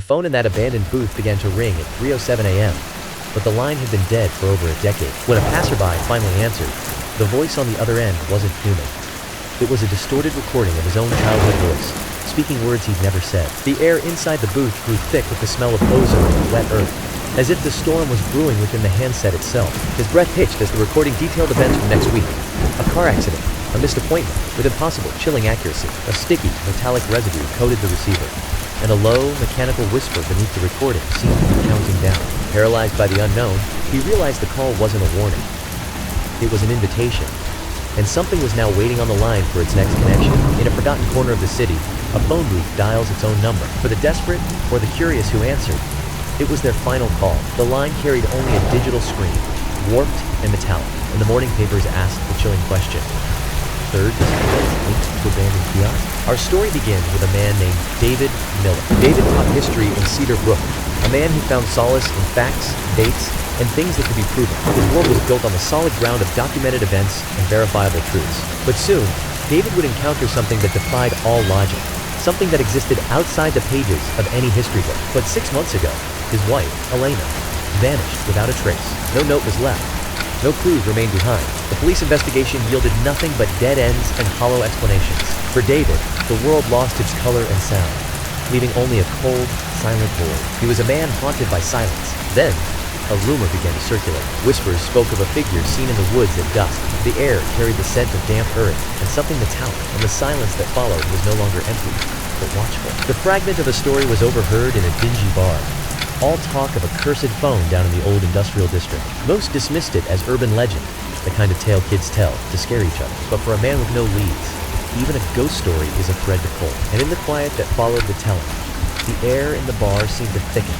phone in that abandoned booth began to ring at 3:07 a.m., but the line had been dead for over a decade. When a passerby finally answered, the voice on the other end wasn't human. It was a distorted recording of his own childhood voice, speaking words he'd never said. The air inside the booth grew thick with the smell of ozone and wet earth, as if the storm was brewing within the handset itself. His breath hitched as the recording detailed events from next week. A car accident, a missed appointment, with impossible, chilling accuracy. A sticky, metallic residue coated the receiver, and a low, mechanical whisper beneath the recording seemed to be counting down. Paralyzed by the unknown, he realized the call wasn't a warning. It was an invitation, and something was now waiting on the line for its next connection. In a forgotten corner of the city, a phone booth dials its own number. For the desperate, or the curious who answered, it was their final call. The line carried only a digital screen, warped and metallic, and the morning papers asked the chilling question: third linked to abandoned kiosk? Our story begins with a man named David Miller. David taught history in Cedar, a man who found solace in facts, dates, and things that could be proven. His world was built on the solid ground of documented events and verifiable truths. But soon, David would encounter something that defied all logic, something that existed outside the pages of any history book. But 6 months ago, his wife, Elena, vanished without a trace. No note was left. No clues remained behind. The police investigation yielded nothing but dead ends and hollow explanations. For David, the world lost its color and sound, leaving only a cold, silent void. He was a man haunted by silence. Then, a rumor began to circulate. Whispers spoke of a figure seen in the woods at dusk. The air carried the scent of damp earth and something metallic, and the silence that followed was no longer empty, but watchful. The fragment of a story was overheard in a dingy bar. All talk of a cursed phone down in the old industrial district. Most dismissed it as urban legend, the kind of tale kids tell to scare each other. But for a man with no leads, even a ghost story is a thread to pull. And in the quiet that followed the telling, the air in the bar seemed to thicken,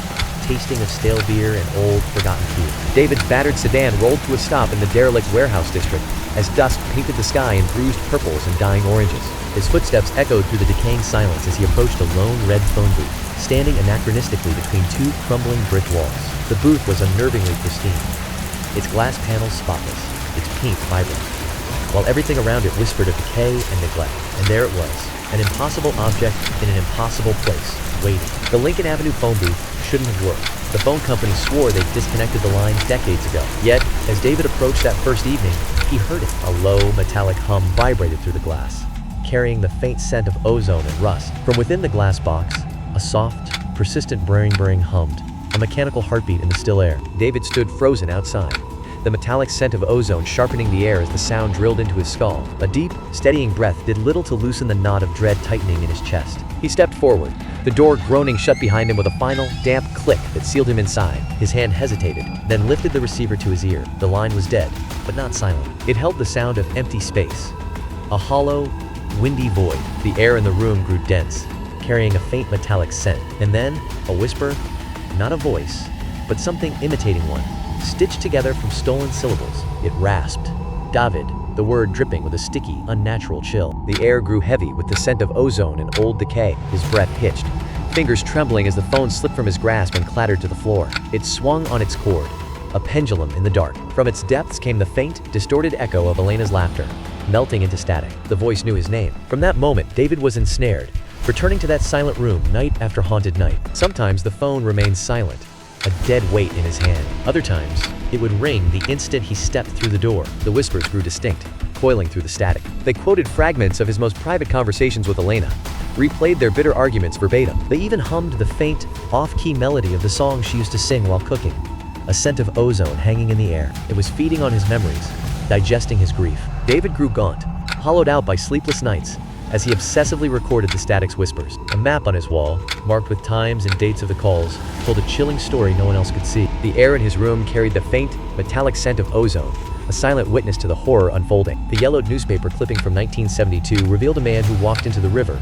tasting of stale beer and old, forgotten food. David's battered sedan rolled to a stop in the derelict warehouse district as dusk painted the sky in bruised purples and dying oranges. His footsteps echoed through the decaying silence as he approached a lone red phone booth, standing anachronistically between two crumbling brick walls. The booth was unnervingly pristine, its glass panels spotless, its paint vibrant, while everything around it whispered of decay and neglect. And there it was, an impossible object in an impossible place, waiting. The Lincoln Avenue phone booth shouldn't have worked. The phone company swore they'd disconnected the lines decades ago. Yet, as David approached that first evening, he heard it. A low, metallic hum vibrated through the glass, carrying the faint scent of ozone and rust. From within the glass box, a soft, persistent brrring hummed, a mechanical heartbeat in the still air. David stood frozen outside, the metallic scent of ozone sharpening the air as the sound drilled into his skull. A deep, steadying breath did little to loosen the knot of dread tightening in his chest. He stepped forward, the door groaning shut behind him with a final, damp click that sealed him inside. His hand hesitated, then lifted the receiver to his ear. The line was dead, but not silent. It held the sound of empty space, a hollow, windy void. The air in the room grew dense, carrying a faint metallic scent. And then, a whisper, not a voice, but something imitating one, stitched together from stolen syllables. It rasped. Daaa-vid, the word dripping with a sticky, unnatural chill. The air grew heavy with the scent of ozone and old decay. His breath hitched, fingers trembling as the phone slipped from his grasp and clattered to the floor. It swung on its cord, a pendulum in the dark. From its depths came the faint, distorted echo of Elena's laughter, melting into static. The voice knew his name. From that moment, David was ensnared, returning to that silent room night after haunted night. Sometimes the phone remained silent, a dead weight in his hand. Other times, it would ring the instant he stepped through the door. The whispers grew distinct, coiling through the static. They quoted fragments of his most private conversations with Elena, replayed their bitter arguments verbatim. They even hummed the faint, off-key melody of the song she used to sing while cooking, a scent of ozone hanging in the air. It was feeding on his memories, digesting his grief. David grew gaunt, hollowed out by sleepless nights, as he obsessively recorded the static's whispers. A map on his wall, marked with times and dates of the calls, told a chilling story no one else could see. The air in his room carried the faint, metallic scent of ozone, a silent witness to the horror unfolding. The yellowed newspaper clipping from 1972 revealed a man who walked into the river,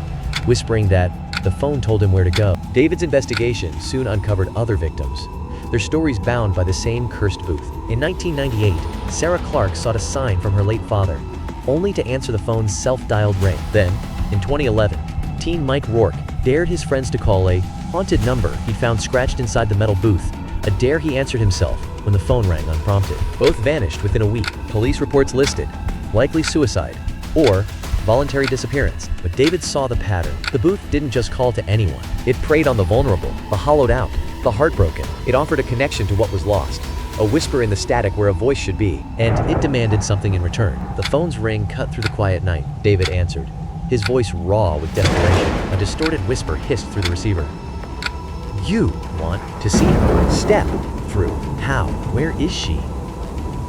whispering that the phone told him where to go. David's investigation soon uncovered other victims, their stories bound by the same cursed booth. In 1998, Sarah Clarke sought a sign from her late father, only to answer the phone's self-dialed ring. Then, in 2011, teen Mike Rourke dared his friends to call a haunted number he found scratched inside the metal booth, a dare he answered himself when the phone rang unprompted. Both vanished within a week. Police reports listed likely suicide or voluntary disappearance. But David saw the pattern. The booth didn't just call to anyone. It preyed on the vulnerable, the hollowed out, the heartbroken. It offered a connection to what was lost, a whisper in the static where a voice should be, and it demanded something in return. The phone's ring cut through the quiet night. David answered, his voice raw with desperation. A distorted whisper hissed through the receiver. You want to see her? Step through. How? Where is she?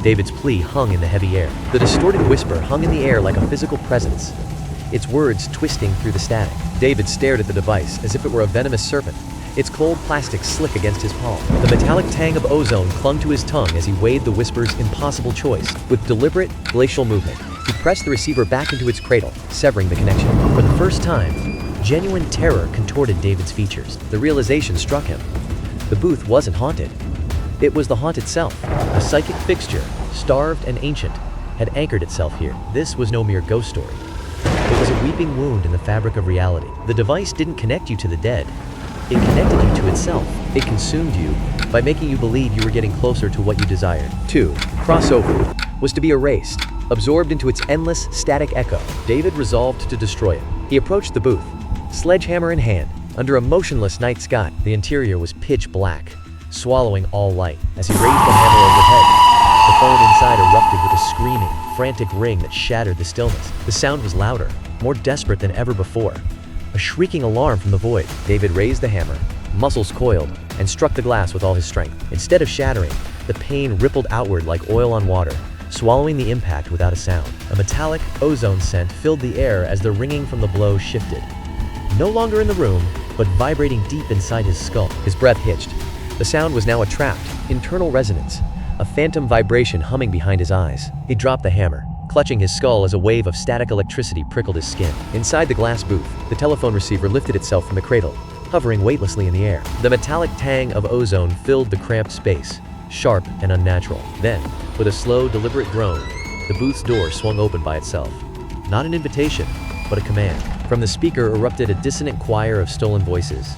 David's plea hung in the heavy air. The distorted whisper hung in the air like a physical presence, its words twisting through the static. David stared at the device as if it were a venomous serpent, its cold plastic slick against his palm. The metallic tang of ozone clung to his tongue as he weighed the whisper's impossible choice. With deliberate, glacial movement, he pressed the receiver back into its cradle, severing the connection. For the first time, genuine terror contorted David's features. The realization struck him. The booth wasn't haunted. It was the haunt itself. A psychic fixture, starved and ancient, had anchored itself here. This was no mere ghost story. It was a weeping wound in the fabric of reality. The device didn't connect you to the dead. It connected you to itself. It consumed you by making you believe you were getting closer to what you desired. 2. Crossover was to be erased, absorbed into its endless, static echo. David resolved to destroy it. He approached the booth, sledgehammer in hand, under a motionless night sky. The interior was pitch black, swallowing all light. As he raised the hammer overhead, the phone inside erupted with a screaming, frantic ring that shattered the stillness. The sound was louder, more desperate than ever before. A shrieking alarm from the void. David raised the hammer, muscles coiled, and struck the glass with all his strength. Instead of shattering, the pane rippled outward like oil on water, swallowing the impact without a sound. A metallic ozone scent filled the air as the ringing from the blow shifted. No longer in the room, but vibrating deep inside his skull. His breath hitched. The sound was now a trapped, internal resonance, a phantom vibration humming behind his eyes. He dropped the hammer, clutching his skull as a wave of static electricity prickled his skin. Inside the glass booth, the telephone receiver lifted itself from the cradle, hovering weightlessly in the air. The metallic tang of ozone filled the cramped space, sharp and unnatural. Then, with a slow, deliberate groan, the booth's door swung open by itself. Not an invitation, but a command. From the speaker erupted a dissonant choir of stolen voices.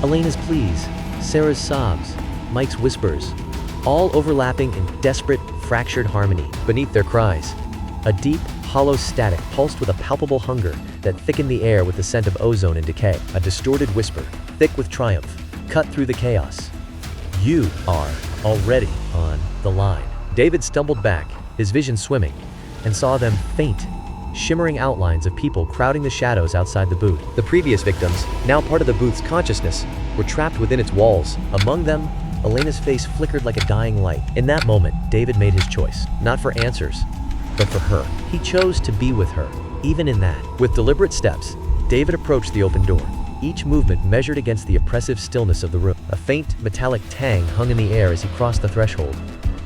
Elena's pleas, Sarah's sobs, Mike's whispers, all overlapping in desperate, fractured harmony. Beneath their cries, a deep, hollow static pulsed with a palpable hunger that thickened the air with the scent of ozone and decay. A distorted whisper, thick with triumph, cut through the chaos. You are already on the line. David stumbled back, his vision swimming, and saw them faint, shimmering outlines of people crowding the shadows outside the booth. The previous victims, now part of the booth's consciousness, were trapped within its walls. Among them, Elena's face flickered like a dying light. In that moment, David made his choice, not for answers, but for her. He chose to be with her, even in that. With deliberate steps, David approached the open door, each movement measured against the oppressive stillness of the room. A faint, metallic tang hung in the air as he crossed the threshold,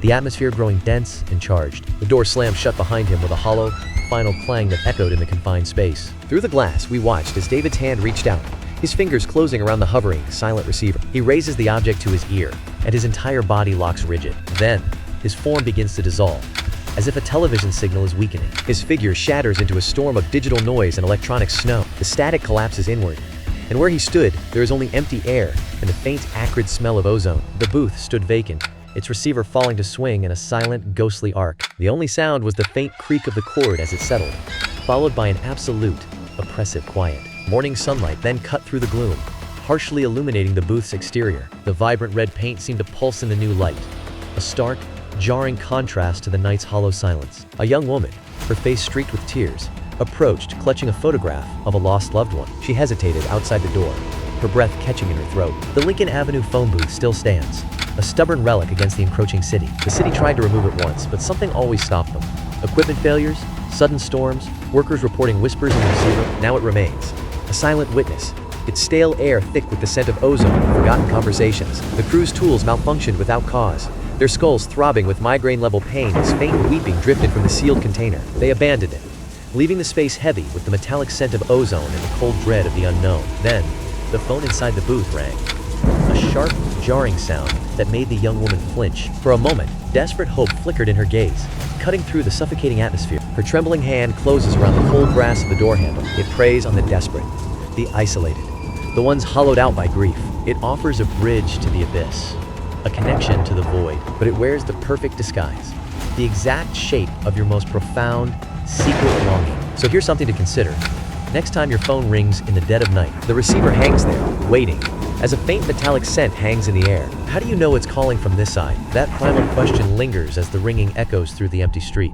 the atmosphere growing dense and charged. The door slammed shut behind him with a hollow, final clang that echoed in the confined space. Through the glass, we watched as David's hand reached out, his fingers closing around the hovering, silent receiver. He raises the object to his ear, and his entire body locks rigid. Then, his form begins to dissolve, as if a television signal is weakening. His figure shatters into a storm of digital noise and electronic snow. The static collapses inward, and where he stood, there is only empty air and the faint, acrid smell of ozone. The booth stood vacant, its receiver falling to swing in a silent, ghostly arc. The only sound was the faint creak of the cord as it settled, followed by an absolute, oppressive quiet. Morning sunlight then cut through the gloom, harshly illuminating the booth's exterior. The vibrant red paint seemed to pulse in the new light, a stark, jarring contrast to the night's hollow silence. A young woman, her face streaked with tears, approached, clutching a photograph of a lost loved one. She hesitated outside the door, her breath catching in her throat. The Lincoln Avenue phone booth still stands, a stubborn relic against the encroaching city. The city tried to remove it once, but something always stopped them. Equipment failures, sudden storms, workers reporting whispers in the receiver. Now it remains, a silent witness, its stale air thick with the scent of ozone and forgotten conversations. The crew's tools malfunctioned without cause, their skulls throbbing with migraine-level pain as faint weeping drifted from the sealed container. They abandoned it, leaving the space heavy with the metallic scent of ozone and the cold dread of the unknown. Then, the phone inside the booth rang, a sharp, jarring sound that made the young woman flinch. For a moment, desperate hope flickered in her gaze, cutting through the suffocating atmosphere. Her trembling hand closes around the cold brass of the door handle. It preys on the desperate, the isolated, the ones hollowed out by grief. It offers a bridge to the abyss, a connection to the void, but it wears the perfect disguise, the exact shape of your most profound, secret longing. So here's something to consider. Next time your phone rings in the dead of night, the receiver hangs there, waiting, as a faint metallic scent hangs in the air. How do you know it's calling from this side? That primal question lingers as the ringing echoes through the empty street.